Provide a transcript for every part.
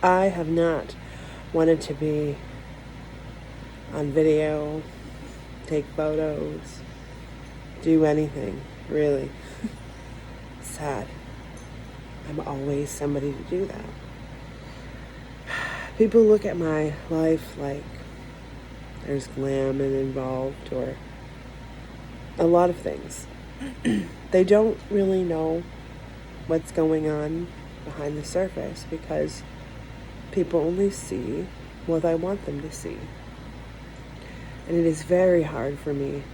I have not wanted to be on video, take photos, do anything, really. Sad. I'm always somebody to do that. People look at my life like there's glam involved or a lot of things. They don't really know what's going on behind the surface because people only see what I want them to see. And it is very hard for me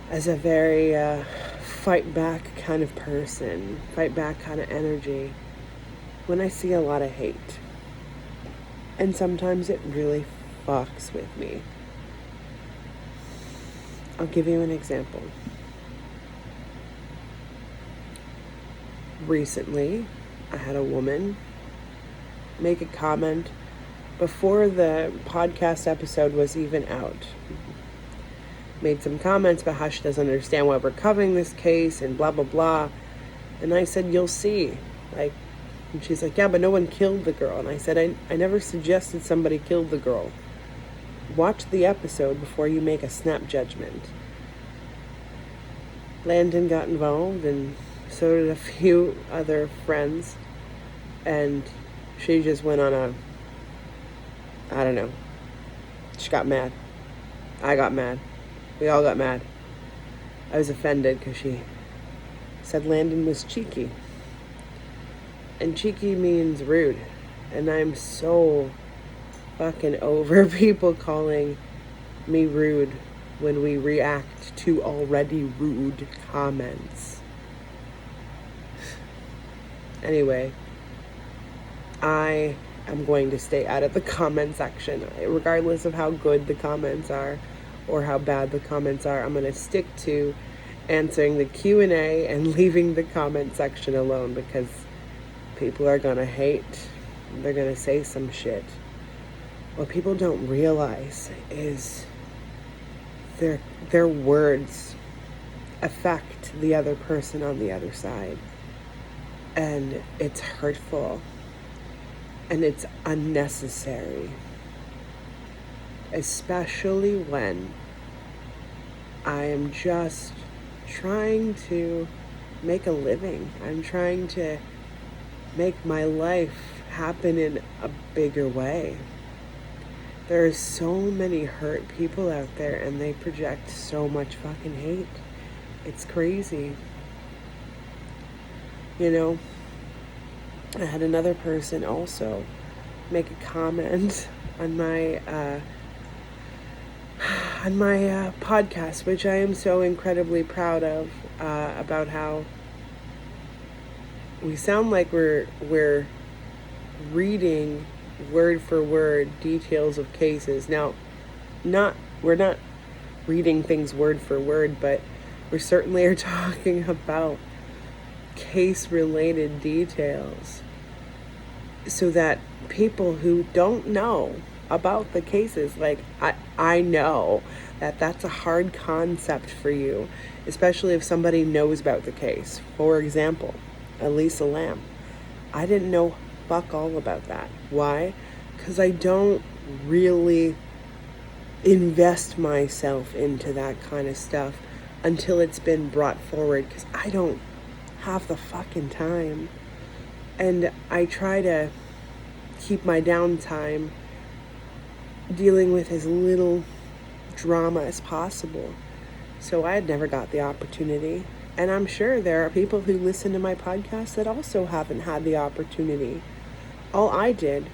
as a very fight back kind of person, fight back kind of energy, when I see a lot of hate. And sometimes it really fucks with me. I'll give you an example. Recently, I had a woman make a comment before the podcast episode was even out. Made some comments about how she doesn't understand why we're covering this case and blah, blah, blah. And I said, you'll see. And she's like, yeah, but no one killed the girl. And I said, I never suggested somebody killed the girl. Watch the episode before you make a snap judgment. Landon got involved, and so did a few other friends. And she just went on I don't know. She got mad. I got mad. We all got mad. I was offended because she said Landon was cheeky. And cheeky means rude. And I'm so fucking over people calling me rude when we react to already rude comments. Anyway, I am going to stay out of the comment section. Regardless of how good the comments are or how bad the comments are, I'm going to stick to answering the Q&A and leaving the comment section alone because people are going to hate. They're going to say some shit. What people don't realize is their words affect the other person on the other side. And it's hurtful. And it's unnecessary. Especially when I am just trying to make a living. I'm trying to make my life happen in a bigger way. There are so many hurt people out there and they project so much fucking hate. It's crazy. You know, I had another person also make a comment on my podcast, which I am so incredibly proud of, about how we sound like we're reading word for word details of cases. Now, we're not reading things word for word, but we certainly are talking about case-related details so that people who don't know about the cases, like I know that that's a hard concept for you, especially if somebody knows about the case. For example, Elisa Lam. I didn't know fuck all about that. Why? Because I don't really invest myself into that kind of stuff until it's been brought forward, because I don't have the fucking time. And I try to keep my downtime dealing with as little drama as possible. So I had never got the opportunity. And I'm sure there are people who listen to my podcast that also haven't had the opportunity. All I did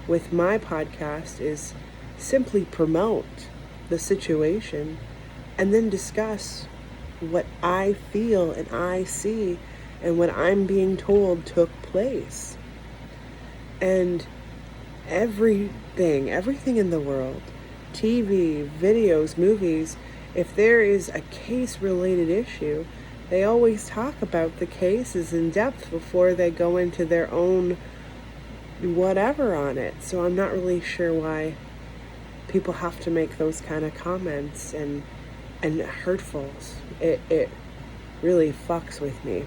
with my podcast is simply promote the situation and then discuss what I feel and I see and what I'm being told took place. And everything in the world, TV, videos, movies, if there is a case-related issue, they always talk about the cases in depth before they go into their own whatever on it. So I'm not really sure why people have to make those kind of comments and hurtfuls. It really fucks with me.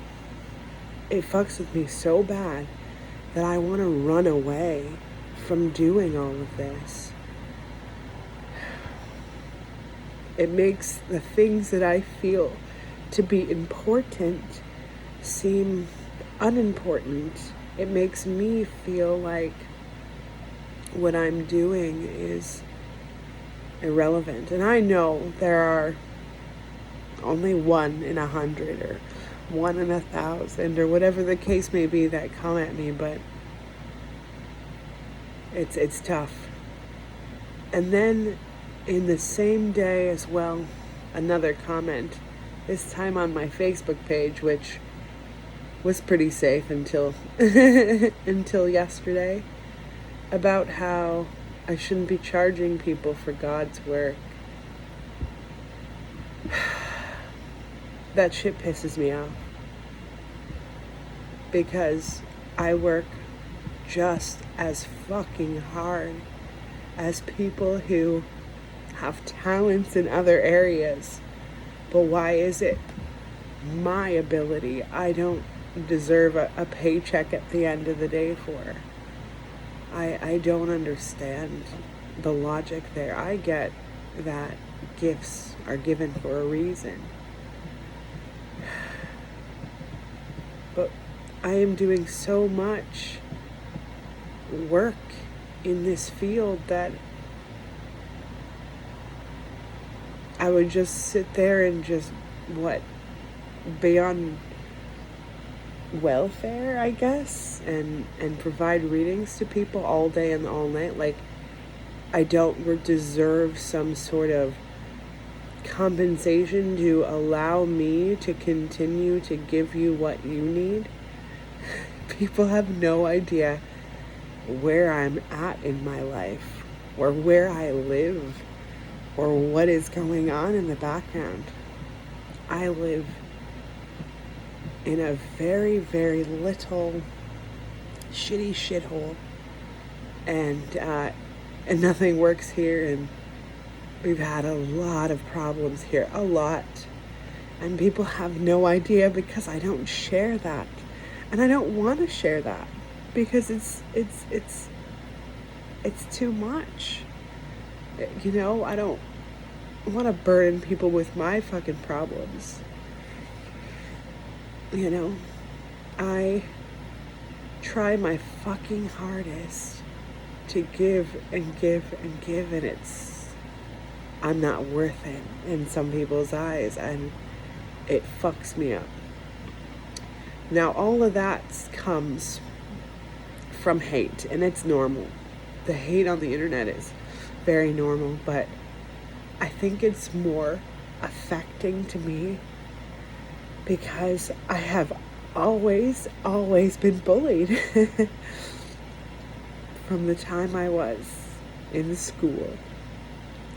It fucks with me so bad that I want to run away from doing all of this. It makes the things that I feel to be important seem unimportant. It makes me feel like what I'm doing is irrelevant. And I know there are only 1 in 100 or 1 in 1,000 or whatever the case may be that come at me, but it's tough. And then in the same day as well, another comment, this time on my Facebook page, which was pretty safe until until yesterday, about how I shouldn't be charging people for God's work. That shit pisses me off, because I work just as fucking hard as people who have talents in other areas. But why is it my ability I don't deserve a paycheck at the end of the day for? I don't understand the logic there. I get that gifts are given for a reason. But I am doing so much work in this field that I would just sit there and just, be on welfare, I guess, and provide readings to people all day and all night. Like, I don't deserve some sort of compensation to allow me to continue to give you what you need. People have no idea where I'm at in my life, or where I live, or what is going on in the background. I live in a very, very little shitty shithole, and nothing works here, and we've had a lot of problems here, a lot, and people have no idea because I don't share that, and I don't want to share that because it's too much. You know, I don't want to burden people with my fucking problems. You know, I try my fucking hardest to give and give and give, and I'm not worth it in some people's eyes, and it fucks me up. Now, all of that comes from hate, and it's normal. The hate on the internet is very normal, but I think it's more affecting to me because I have always been bullied from the time I was in school,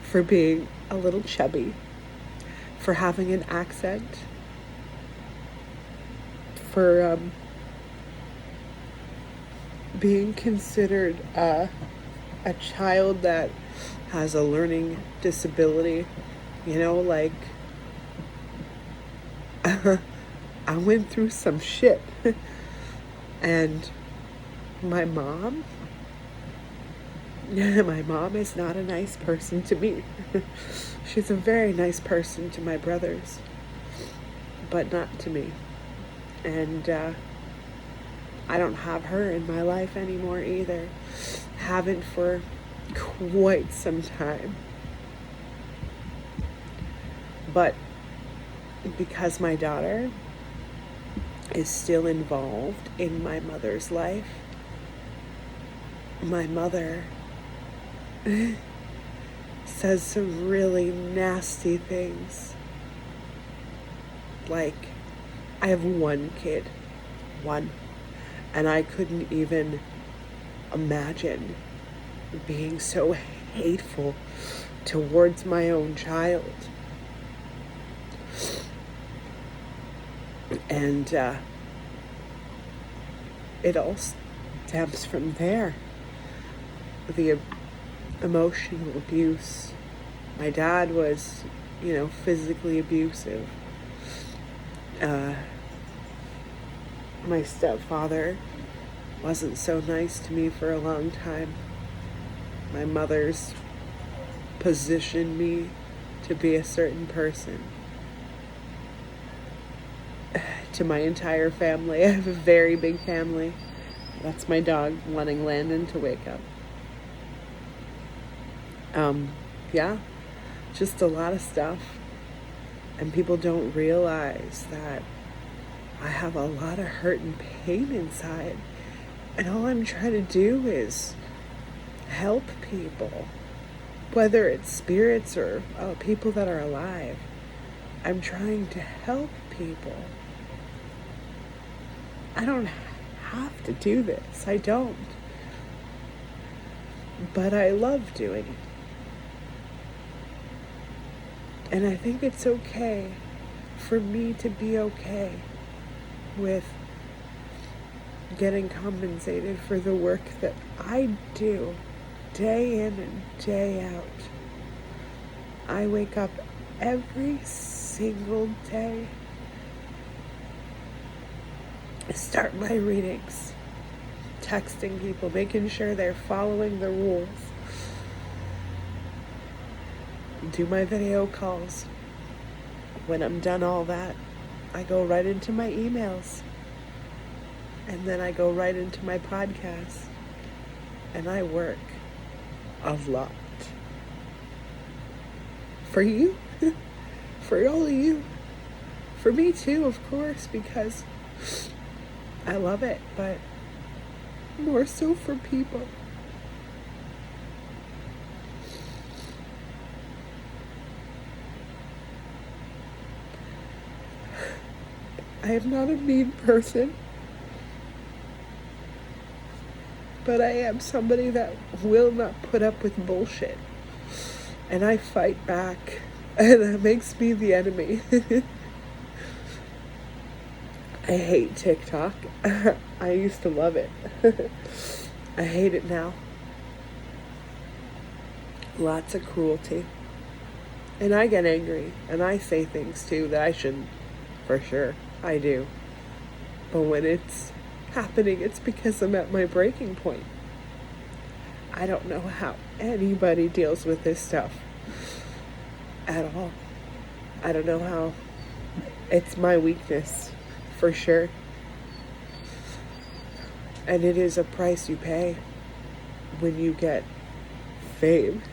for being a little chubby, for having an accent, for being considered a child that has a learning disability. You know, like, I went through some shit. And my mom is not a nice person to me. She's a very nice person to my brothers, but not to me. And I don't have her in my life anymore either. Haven't for quite some time. But because my daughter is still involved in my mother's life, my mother says some really nasty things. Like, I have one kid, and I couldn't even imagine being so hateful towards my own child. And it all stems from there. The emotional abuse. My dad was, physically abusive. My stepfather wasn't so nice to me for a long time. My mother's positioned me to be a certain person. To my entire family, I have a very big family. That's my dog wanting Landon to wake up. Yeah, just a lot of stuff. And people don't realize that I have a lot of hurt and pain inside. And all I'm trying to do is help people, whether it's spirits or people that are alive. I'm trying to help people. I don't have to do this. I don't. But I love doing it. And I think it's okay for me to be okay with getting compensated for the work that I do day in and day out. I wake up every single day. I start my readings, texting people, making sure they're following the rules. Do my video calls. When I'm done all that, I go right into my emails. And then I go right into my podcast. And I work a lot. For you. For all of you. For me too, of course, because I love it, but more so for people. I am not a mean person, but I am somebody that will not put up with bullshit. And I fight back, and that makes me the enemy. I hate TikTok. I used to love it. I hate it now. Lots of cruelty. And I get angry, and I say things too that I shouldn't, for sure. I do. But when it's happening, it's because I'm at my breaking point. I don't know how anybody deals with this stuff at all. I don't know how. It's my weakness, for sure. And it is a price you pay when you get fame.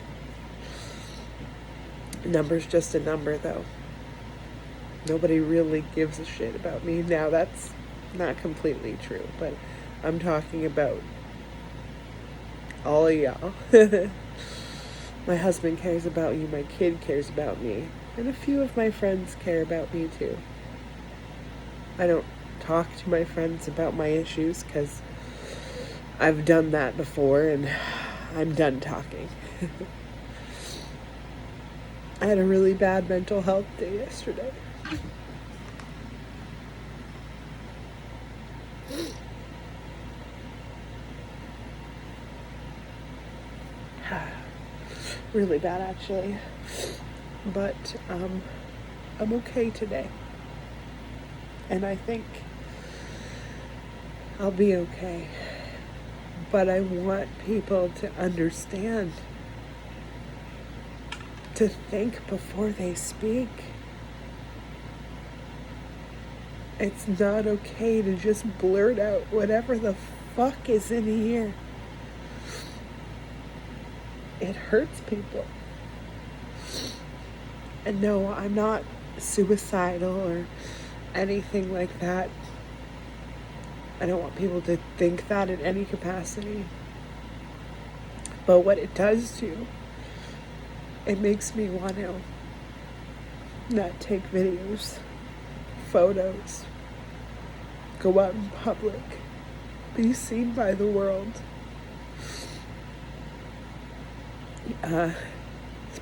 Number's just a number, though. Nobody really gives a shit about me. Now, that's not completely true, but I'm talking about all of y'all. My husband cares about you, my kid cares about me, and a few of my friends care about me too. I don't talk to my friends about my issues because I've done that before and I'm done talking. I had a really bad mental health day yesterday. Really bad, actually. But I'm okay today. And I think I'll be okay. But I want people to understand, to think before they speak. It's not okay to just blurt out whatever the fuck is in here. It hurts people. And no, I'm not suicidal or anything like that. I don't want people to think that in any capacity. But what it does do, it makes me want to not take videos, photos, go out in public, be seen by the world.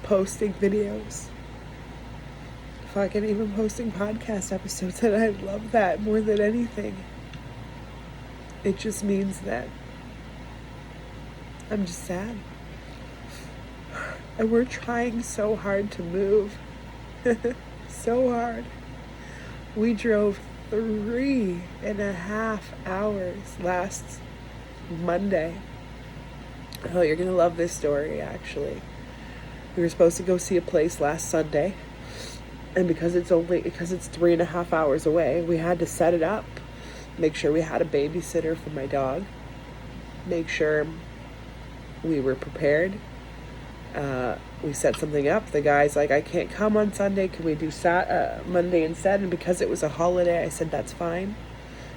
Posting videos. Fucking even posting podcast episodes, and I love that more than anything. It just means that I'm just sad. And we're trying so hard to move. So hard. We drove 3.5 hours last Monday. Oh, you're going to love this story, actually. We were supposed to go see a place last Sunday. And because it's 3.5 hours away, we had to set it up. Make sure we had a babysitter for my dog. Make sure we were prepared. We set something up. The guy's like, I can't come on Sunday. Can we do Monday instead? And because it was a holiday, I said, that's fine.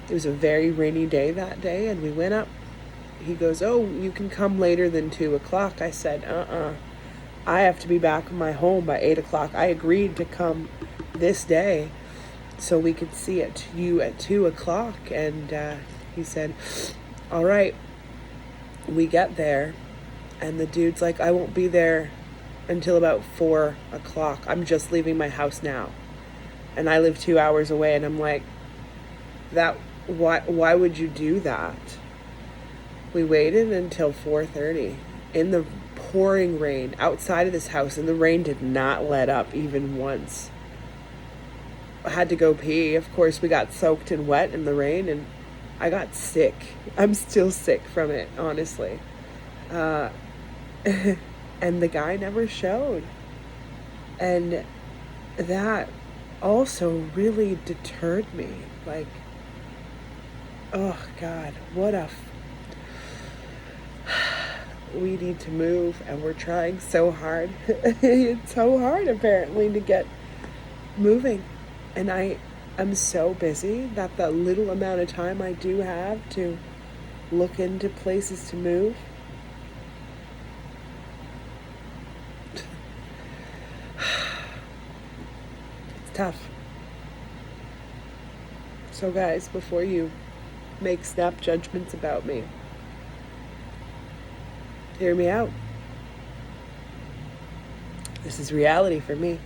It was a very rainy day that day, and we went up. He goes, oh, you can come later than 2 o'clock. I said, I have to be back in my home by 8 o'clock. I agreed to come this day so we could see you at 2 o'clock. And he said, all right. We get there, and the dude's like, I won't be there until about 4 o'clock. I'm just leaving my house now. And I live 2 hours away, and I'm like, why would you do that? We waited until 4:30 in the pouring rain outside of this house, and the rain did not let up even once. I had to go pee. Of course, we got soaked and wet in the rain, and I got sick. I'm still sick from it, honestly. And the guy never showed. And that also really deterred me. Like, oh God, we need to move, and we're trying so hard. It's so hard, apparently, to get moving. And I'm so busy that the little amount of time I do have to look into places to move, it's tough. So guys, before you make snap judgments about me, hear me out. This is reality for me.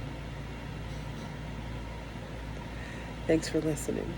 Thanks for listening.